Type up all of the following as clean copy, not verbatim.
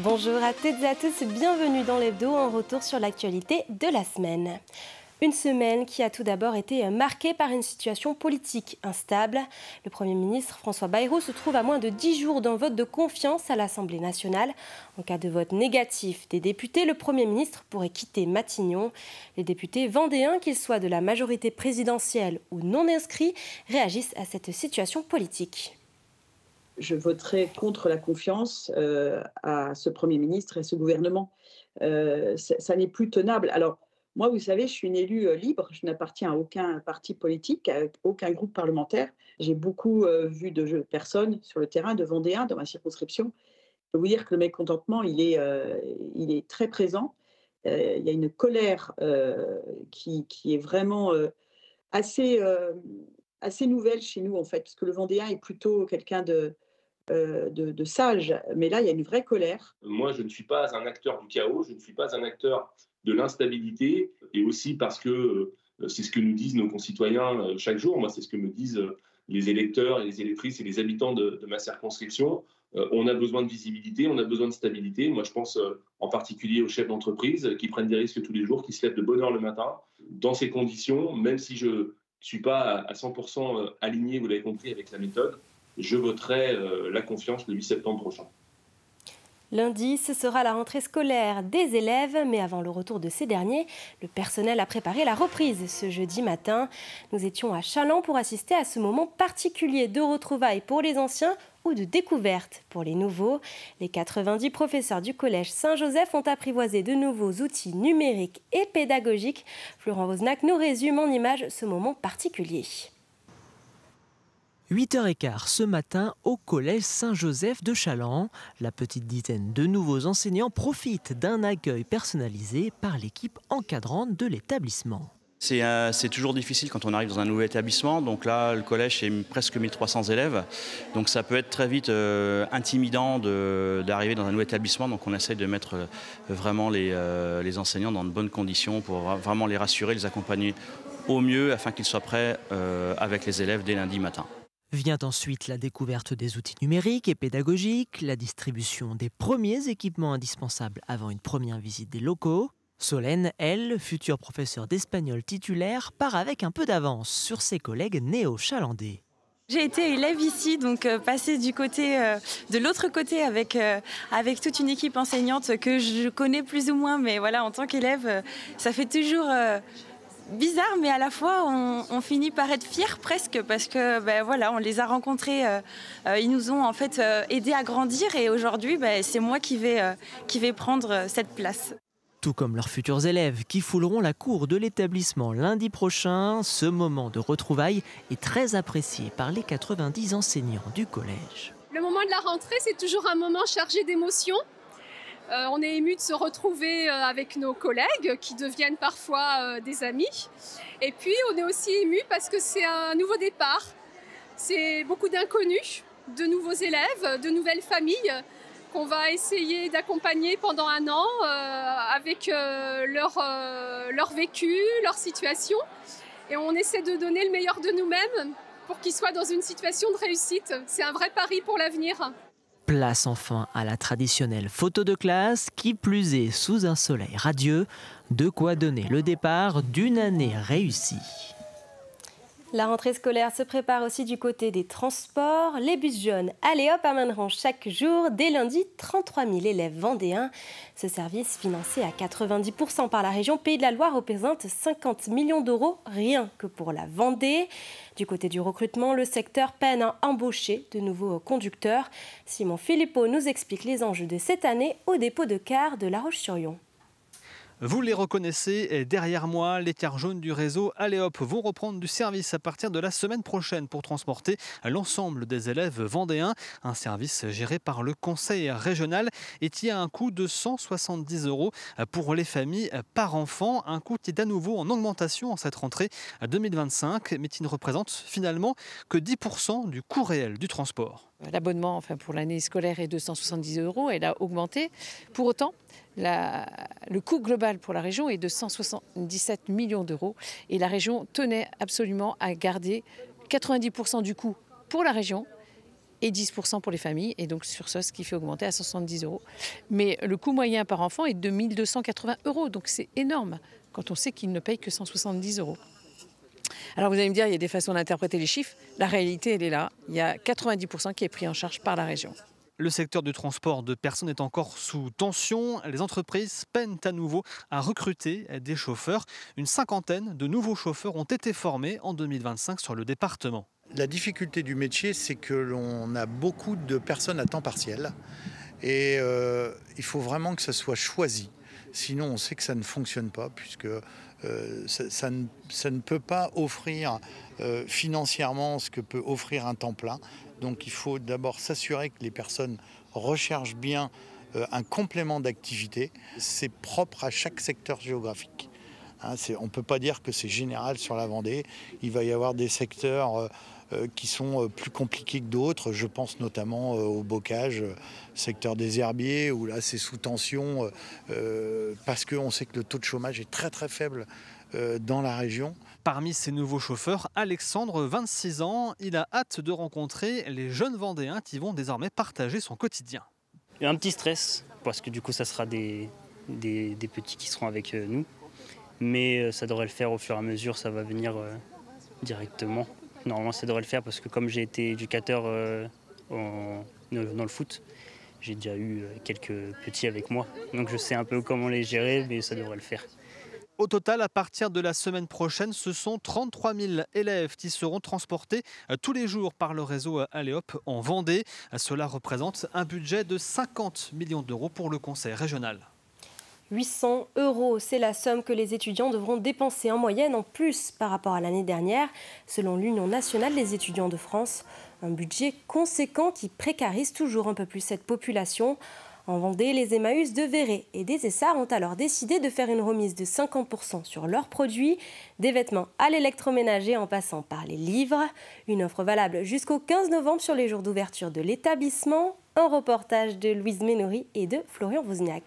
Bonjour à toutes et à tous, bienvenue dans l'hebdo en retour sur l'actualité de la semaine. Une semaine qui a tout d'abord été marquée par une situation politique instable. Le Premier ministre François Bayrou se trouve à moins de 10 jours d'un vote de confiance à l'Assemblée nationale. En cas de vote négatif des députés, le Premier ministre pourrait quitter Matignon. Les députés vendéens, qu'ils soient de la majorité présidentielle ou non inscrits, réagissent à cette situation politique. Je voterai contre la confiance à ce Premier ministre et à ce gouvernement. Ça n'est plus tenable. Alors, moi, vous savez, je suis une élue libre, je n'appartiens à aucun parti politique, à aucun groupe parlementaire. J'ai beaucoup vu de personnes sur le terrain, de Vendéens, dans ma circonscription. Je peux vous dire que le mécontentement, il est très présent. Il y a une colère qui est vraiment assez, assez nouvelle chez nous, en fait, parce que le Vendéen est plutôt quelqu'un de sage. Mais là, il y a une vraie colère. Moi, je ne suis pas un acteur du chaos, je ne suis pas un acteur de l'instabilité, et aussi parce que c'est ce que nous disent nos concitoyens chaque jour. Moi, c'est ce que me disent les électeurs et les électrices et les habitants de ma circonscription. On a besoin de visibilité, on a besoin de stabilité. Moi, je pense en particulier aux chefs d'entreprise qui prennent des risques tous les jours, qui se lèvent de bonne heure le matin. Dans ces conditions, même si je ne suis pas à 100% aligné, vous l'avez compris, avec la méthode, je voterai la confiance le 8 septembre prochain. Lundi, ce sera la rentrée scolaire des élèves, mais avant le retour de ces derniers, le personnel a préparé la reprise ce jeudi matin. Nous étions à Challans pour assister à ce moment particulier de retrouvailles pour les anciens ou de découverte pour les nouveaux. Les 90 professeurs du collège Saint-Joseph ont apprivoisé de nouveaux outils numériques et pédagogiques. Florent Vosnac nous résume en images ce moment particulier. 8h15 ce matin au collège Saint-Joseph de Challans. La petite dizaine de nouveaux enseignants profitent d'un accueil personnalisé par l'équipe encadrante de l'établissement. C'est toujours difficile quand on arrive dans un nouvel établissement. Donc là, le collège, c'est presque 1300 élèves. Donc ça peut être très vite intimidant d'arriver dans un nouvel établissement. Donc on essaye de mettre vraiment les enseignants dans de bonnes conditions pour vraiment les rassurer, les accompagner au mieux afin qu'ils soient prêts avec les élèves dès lundi matin. Vient ensuite la découverte des outils numériques et pédagogiques, la distribution des premiers équipements indispensables avant une première visite des locaux. Solène, elle, future professeure d'espagnol titulaire, part avec un peu d'avance sur ses collègues néo-chalandais. J'ai été élève ici, donc passer du côté, de l'autre côté avec toute une équipe enseignante que je connais plus ou moins, mais voilà, en tant qu'élève, ça fait toujours bizarre, mais à la fois on finit par être fiers presque parce que voilà, on les a rencontrés, ils nous ont en fait aidés à grandir et aujourd'hui c'est moi qui vais prendre cette place. Tout comme leurs futurs élèves qui fouleront la cour de l'établissement lundi prochain, ce moment de retrouvailles est très apprécié par les 90 enseignants du collège. Le moment de la rentrée, c'est toujours un moment chargé d'émotions. On est ému de se retrouver avec nos collègues qui deviennent parfois des amis. Et puis on est aussi ému parce que c'est un nouveau départ. C'est beaucoup d'inconnus, de nouveaux élèves, de nouvelles familles qu'on va essayer d'accompagner pendant un an avec leur vécu, leur situation. Et on essaie de donner le meilleur de nous-mêmes pour qu'ils soient dans une situation de réussite. C'est un vrai pari pour l'avenir. Place enfin à la traditionnelle photo de classe, qui plus est sous un soleil radieux, de quoi donner le départ d'une année réussie. La rentrée scolaire se prépare aussi du côté des transports. Les bus jaunes Allez Hop amèneront chaque jour, dès lundi, 33 000 élèves vendéens. Ce service, financé à 90% par la région Pays de la Loire, représente 50 millions d'euros rien que pour la Vendée. Du côté du recrutement, le secteur peine à embaucher de nouveaux conducteurs. Simon Philippot nous explique les enjeux de cette année au dépôt de cars de La Roche-sur-Yon. Vous les reconnaissez derrière moi, les cars jaunes du réseau Allez Hop vont reprendre du service à partir de la semaine prochaine pour transporter l'ensemble des élèves vendéens. Un service géré par le conseil régional et qui a un coût de 170 € pour les familles par enfant. Un coût qui est à nouveau en augmentation en cette rentrée 2025, mais qui ne représente finalement que 10% du coût réel du transport. L'abonnement pour l'année scolaire est de 170 €, elle a augmenté. Pour autant, le coût global pour la région est de 177 millions d'euros et la région tenait absolument à garder 90% du coût pour la région et 10% pour les familles. Et donc sur ce qui fait augmenter à 170 €. Mais le coût moyen par enfant est de 1 280 €. Donc c'est énorme quand on sait qu'ils ne payent que 170 €. Alors vous allez me dire, il y a des façons d'interpréter les chiffres. La réalité, elle est là. Il y a 90% qui est pris en charge par la région. Le secteur du transport de personnes est encore sous tension. Les entreprises peinent à nouveau à recruter des chauffeurs. Une cinquantaine de nouveaux chauffeurs ont été formés en 2025 sur le département. La difficulté du métier, c'est que l'on a beaucoup de personnes à temps partiel et il faut vraiment que ça soit choisi. Sinon, on sait que ça ne fonctionne pas puisque ça ne peut pas offrir financièrement ce que peut offrir un temps plein. Donc il faut d'abord s'assurer que les personnes recherchent bien un complément d'activité. C'est propre à chaque secteur géographique. On ne peut pas dire que c'est général sur la Vendée. Il va y avoir des secteurs qui sont plus compliqués que d'autres. Je pense notamment au bocage, secteur des herbiers, où là c'est sous tension parce qu'on sait que le taux de chômage est très très faible dans la région. Parmi ces nouveaux chauffeurs, Alexandre, 26 ans, il a hâte de rencontrer les jeunes Vendéens qui vont désormais partager son quotidien. Il y a un petit stress, parce que du coup ça sera des petits qui seront avec nous. Mais ça devrait le faire au fur et à mesure, ça va venir directement. Normalement ça devrait le faire parce que comme j'ai été éducateur dans le foot, j'ai déjà eu quelques petits avec moi. Donc je sais un peu comment les gérer, mais ça devrait le faire. Au total, à partir de la semaine prochaine, ce sont 33 000 élèves qui seront transportés tous les jours par le réseau Aléop en Vendée. Cela représente un budget de 50 millions d'euros pour le conseil régional. 800 €, c'est la somme que les étudiants devront dépenser en moyenne en plus par rapport à l'année dernière, selon l'Union nationale des étudiants de France. Un budget conséquent qui précarise toujours un peu plus cette population. En Vendée, les Emmaüs de Véret et des Essarts ont alors décidé de faire une remise de 50% sur leurs produits, des vêtements à l'électroménager en passant par les livres. Une offre valable jusqu'au 15 novembre sur les jours d'ouverture de l'établissement. Un reportage de Louise Ménori et de Florian Wozniak.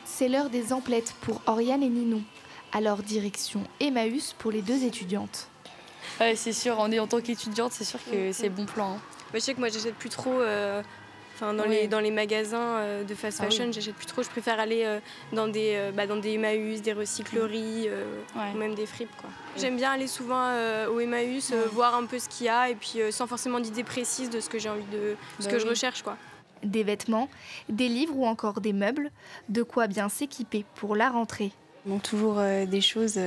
C'est l'heure des emplettes pour Oriane et Ninon. Alors direction Emmaüs pour les deux étudiantes. Ouais, c'est sûr, en tant qu'étudiante, c'est sûr que c'est bon plan. Je sais que moi, j'achète plus trop... dans les magasins de fast fashion, j'achète plus trop. Je préfère aller dans des Emmaüs, des recycleries, ou même des fripes, quoi. J'aime bien aller souvent au Emmaüs, voir un peu ce qu'il y a, et puis sans forcément d'idée précise de ce que j'ai envie de, ce que je recherche, quoi. Des vêtements, des livres ou encore des meubles, de quoi bien s'équiper pour la rentrée. On a toujours des choses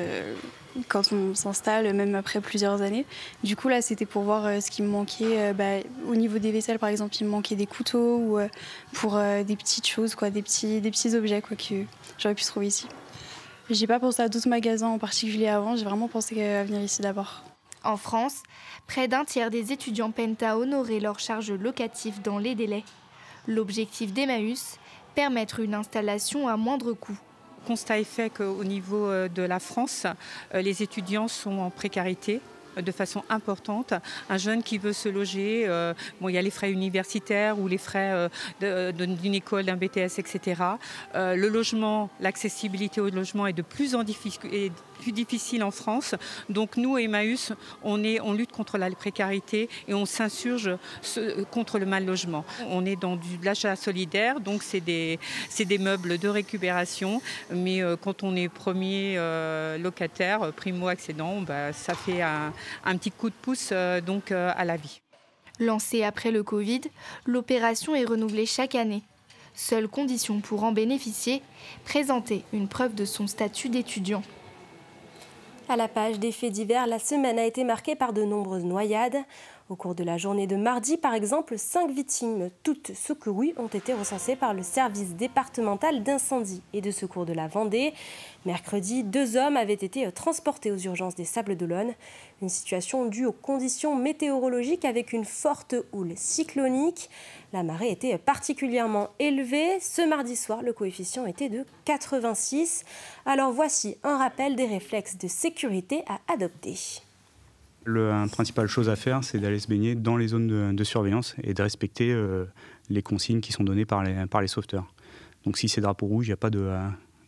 quand on s'installe, même après plusieurs années. Du coup, là, c'était pour voir ce qui me manquait. Au niveau des vaisselles, par exemple, il me manquait des couteaux ou pour des petites choses, quoi, des petits objets quoi, que j'aurais pu trouver ici. J'ai pas pensé à d'autres magasins en particulier avant, j'ai vraiment pensé à venir ici d'abord. En France, près d'un tiers des étudiants peinent à honorer leurs charges locatives dans les délais. L'objectif d'Emmaüs, permettre une installation à moindre coût. Le constat est fait qu'au niveau de la France, les étudiants sont en précarité de façon importante. Un jeune qui veut se loger, il y a les frais universitaires ou les frais d'une école, d'un BTS, etc. Le logement, l'accessibilité au logement est de plus difficile en France. Donc nous, Emmaüs, on lutte contre la précarité et on s'insurge contre le mal logement. On est dans de l'achat solidaire, donc c'est des meubles de récupération, mais quand on est premier locataire, primo-accédant, ça fait un petit coup de pouce à la vie. Lancée après le Covid, l'opération est renouvelée chaque année. Seule condition pour en bénéficier, présenter une preuve de son statut d'étudiant. À la page des faits divers, la semaine a été marquée par de nombreuses noyades. Au cours de la journée de mardi, par exemple, 5 victimes, toutes secourues, ont été recensées par le service départemental d'incendie et de secours de la Vendée. Mercredi, 2 hommes avaient été transportés aux urgences des Sables-d'Olonne. Une situation due aux conditions météorologiques avec une forte houle cyclonique. La marée était particulièrement élevée. Ce mardi soir, le coefficient était de 86. Alors voici un rappel des réflexes de sécurité à adopter. La principale chose à faire, c'est d'aller se baigner dans les zones de surveillance et de respecter les consignes qui sont données par les sauveteurs. Donc si c'est drapeau rouge, il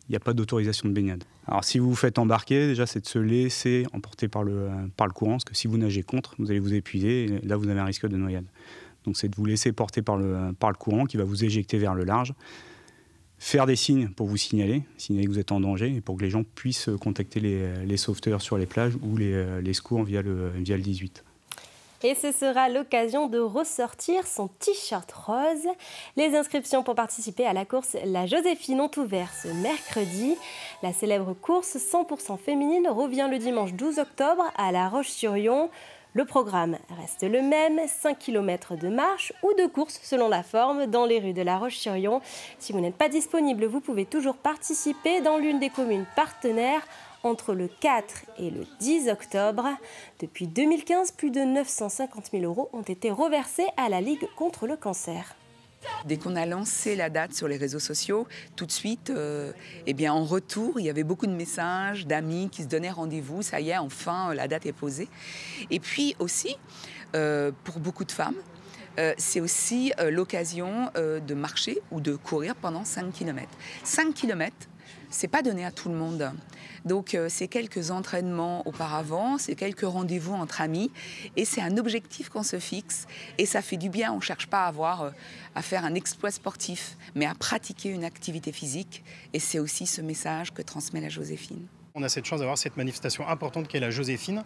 n'y a pas d'autorisation de baignade. Alors si vous vous faites embarquer, déjà c'est de se laisser emporter par le courant, parce que si vous nagez contre, vous allez vous épuiser et là vous avez un risque de noyade. Donc c'est de vous laisser porter par le courant qui va vous éjecter vers le large. Faire des signes pour vous signaler que vous êtes en danger et pour que les gens puissent contacter les sauveteurs sur les plages ou les secours via le 18. Et ce sera l'occasion de ressortir son t-shirt rose. Les inscriptions pour participer à la course La Joséphine ont ouvert ce mercredi. La célèbre course 100% féminine revient le dimanche 12 octobre à La Roche-sur-Yon. Le programme reste le même, 5 km de marche ou de course selon la forme dans les rues de La Roche-sur-Yon. Si vous n'êtes pas disponible, vous pouvez toujours participer dans l'une des communes partenaires entre le 4 et le 10 octobre. Depuis 2015, plus de 950 000 € ont été reversés à la Ligue contre le cancer. Dès qu'on a lancé la date sur les réseaux sociaux, tout de suite, en retour, il y avait beaucoup de messages d'amis qui se donnaient rendez-vous. Ça y est, enfin, la date est posée. Et puis aussi, pour beaucoup de femmes, c'est aussi l'occasion de marcher ou de courir pendant 5 km. 5 km, c'est pas donné à tout le monde. Donc c'est quelques entraînements auparavant, c'est quelques rendez-vous entre amis et c'est un objectif qu'on se fixe et ça fait du bien. On ne cherche pas à faire un exploit sportif, mais à pratiquer une activité physique et c'est aussi ce message que transmet la Joséphine. On a cette chance d'avoir cette manifestation importante qu'est la Joséphine,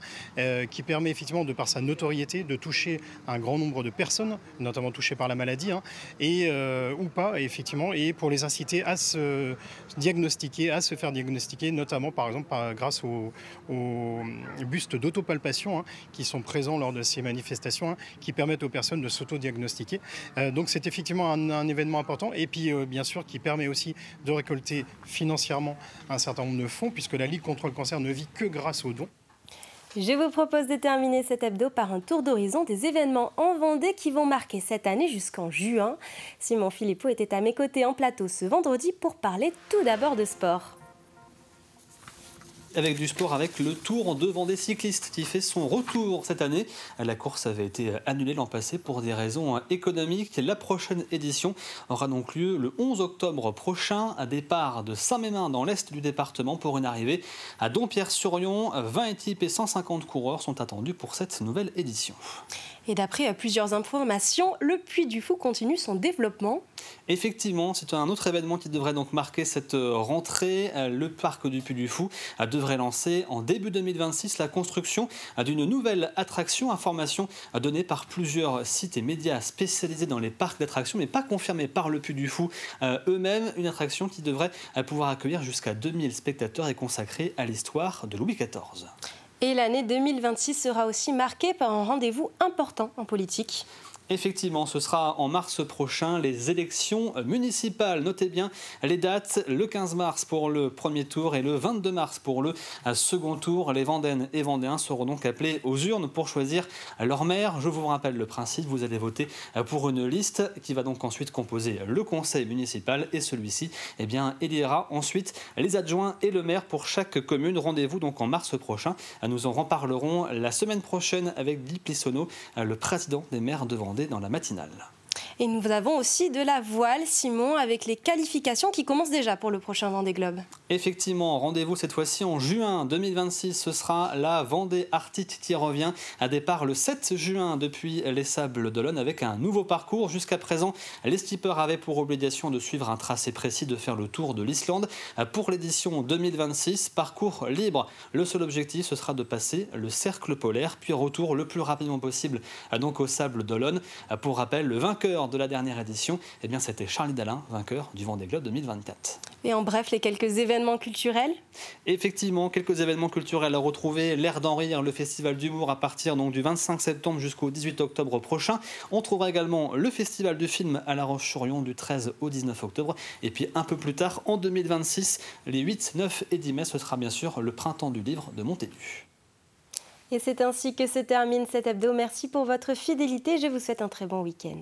qui permet effectivement, de par sa notoriété, de toucher un grand nombre de personnes, notamment touchées par la maladie, ou pas, effectivement, et pour les inciter à se diagnostiquer, à se faire diagnostiquer, notamment par exemple grâce aux bustes d'autopalpation qui sont présents lors de ces manifestations, qui permettent aux personnes de s'auto-diagnostiquer. Donc c'est effectivement un événement important, et puis bien sûr qui permet aussi de récolter financièrement un certain nombre de fonds, puisque la Ligue contre le cancer ne vit que grâce aux dons. Je vous propose de terminer cet hebdo par un tour d'horizon des événements en Vendée qui vont marquer cette année jusqu'en juin. Simon Philippot était à mes côtés en plateau ce vendredi pour parler tout d'abord de sport. Avec du sport, avec le Tour de Vendée cycliste qui fait son retour cette année. La course avait été annulée l'an passé pour des raisons économiques. La prochaine édition aura donc lieu le 11 octobre prochain, à départ de Saint-Mémin dans l'est du département pour une arrivée à Dompierre-sur-Yon. 20 équipes et 150 coureurs sont attendus pour cette nouvelle édition. Et d'après plusieurs informations, le Puy du Fou continue son développement. Effectivement, c'est un autre événement qui devrait donc marquer cette rentrée. Le parc du Puy du Fou devrait lancer en début 2026 la construction d'une nouvelle attraction. Information donnée par plusieurs sites et médias spécialisés dans les parcs d'attractions, mais pas confirmée par le Puy du Fou eux-mêmes. Une attraction qui devrait pouvoir accueillir jusqu'à 2000 spectateurs et consacrée à l'histoire de Louis XIV. Et l'année 2026 sera aussi marquée par un rendez-vous important en politique. Effectivement, ce sera en mars prochain, les élections municipales. Notez bien les dates, le 15 mars pour le premier tour et le 22 mars pour le second tour. Les Vendéennes et Vendéens seront donc appelés aux urnes pour choisir leur maire. Je vous rappelle le principe, vous allez voter pour une liste qui va donc ensuite composer le conseil municipal et celui-ci élira ensuite les adjoints et le maire pour chaque commune. Rendez-vous donc en mars prochain. Nous en reparlerons la semaine prochaine avec Guy Plissonneau, le président des maires de Vendée, dans la matinale. Et nous avons aussi de la voile, Simon, avec les qualifications qui commencent déjà pour le prochain Vendée Globe. Effectivement, rendez-vous cette fois-ci en juin 2026. Ce sera la Vendée Arctique qui revient à départ le 7 juin depuis les Sables d'Olonne avec un nouveau parcours. Jusqu'à présent, les skippers avaient pour obligation de suivre un tracé précis, de faire le tour de l'Islande. Pour l'édition 2026, parcours libre. Le seul objectif, ce sera de passer le cercle polaire, puis retour le plus rapidement possible donc aux Sables d'Olonne. Pour rappel, le vainqueur de la dernière édition, c'était Charlie Dalin, vainqueur du Vendée Globe 2024. Et en bref, les quelques événements culturels. Effectivement, quelques événements culturels à retrouver. L'Air d'en rire, le festival d'humour à partir donc du 25 septembre jusqu'au 18 octobre prochain. On trouvera également le festival du film à La Roche-sur-Yon du 13 au 19 octobre. Et puis un peu plus tard, en 2026, les 8, 9 et 10 mai, ce sera bien sûr le printemps du livre de Montaigu. Et c'est ainsi que se termine cet hebdo. Merci pour votre fidélité. Je vous souhaite un très bon week-end.